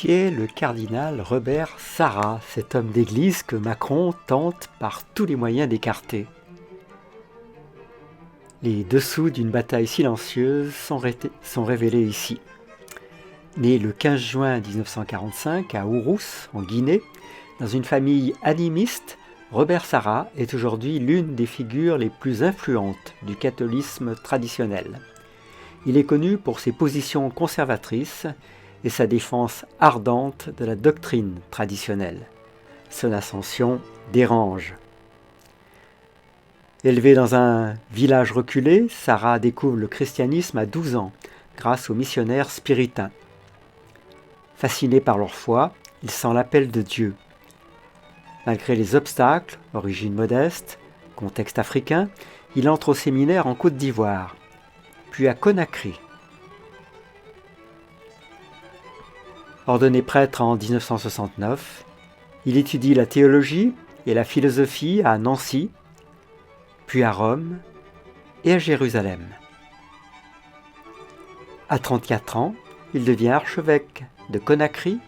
Qui est le cardinal Robert Sarrat, cet homme d'église que Macron tente par tous les moyens d'écarter? Les dessous d'une bataille silencieuse sont révélés ici. Né le 15 juin 1945 à Ourous, en Guinée, dans une famille animiste, Robert Sarrat est aujourd'hui l'une des figures les plus influentes du catholicisme traditionnel. Il est connu pour ses positions conservatrices et sa défense ardente de la doctrine traditionnelle. Son ascension dérange. Élevé dans un village reculé, Sarrat découvre le christianisme à 12 ans, grâce aux missionnaires spiritains. Fasciné par leur foi, il sent l'appel de Dieu. Malgré les obstacles, origine modeste, contexte africain, il entre au séminaire en Côte d'Ivoire, puis à Conakry. Ordonné prêtre en 1969, il étudie la théologie et la philosophie à Nancy, puis à Rome et à Jérusalem. À 34 ans, il devient archevêque de Conakry,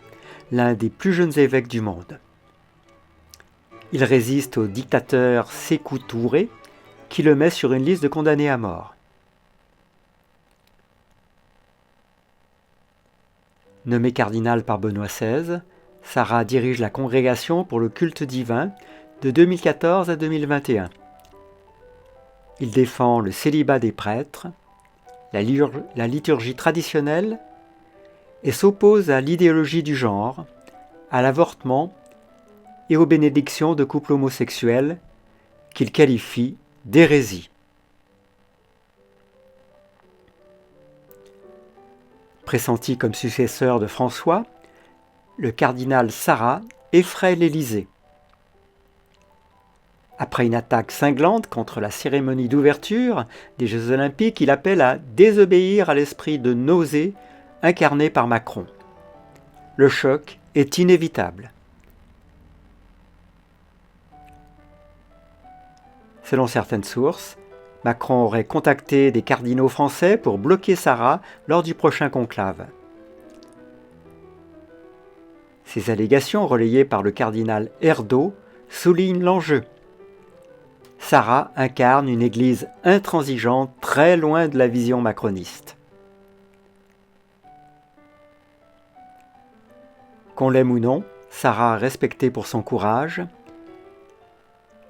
l'un des plus jeunes évêques du monde. Il résiste au dictateur Sékou Touré, qui le met sur une liste de condamnés à mort. Nommé cardinal par Benoît XVI, Sarrat dirige la Congrégation pour le culte divin de 2014 à 2021. Il défend le célibat des prêtres, la liturgie traditionnelle et s'oppose à l'idéologie du genre, à l'avortement et aux bénédictions de couples homosexuels qu'il qualifie d'hérésie. Pressenti comme successeur de François, le cardinal Sarrat effraie l'Élysée. Après une attaque cinglante contre la cérémonie d'ouverture des Jeux Olympiques, il appelle à désobéir à l'esprit de nausée incarné par Macron. Le choc est inévitable. Selon certaines sources, Macron aurait contacté des cardinaux français pour bloquer Sarrat lors du prochain conclave. Ces allégations, relayées par le cardinal Erdo, soulignent l'enjeu. Sarrat incarne une église intransigeante très loin de la vision macroniste. Qu'on l'aime ou non, Sarrat est respecté pour son courage.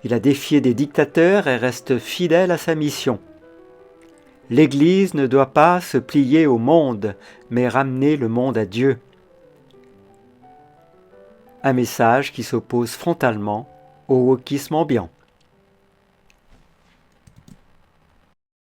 Il a défié des dictateurs et reste fidèle à sa mission. L'Église ne doit pas se plier au monde, mais ramener le monde à Dieu. Un message qui s'oppose frontalement au wokisme ambiant.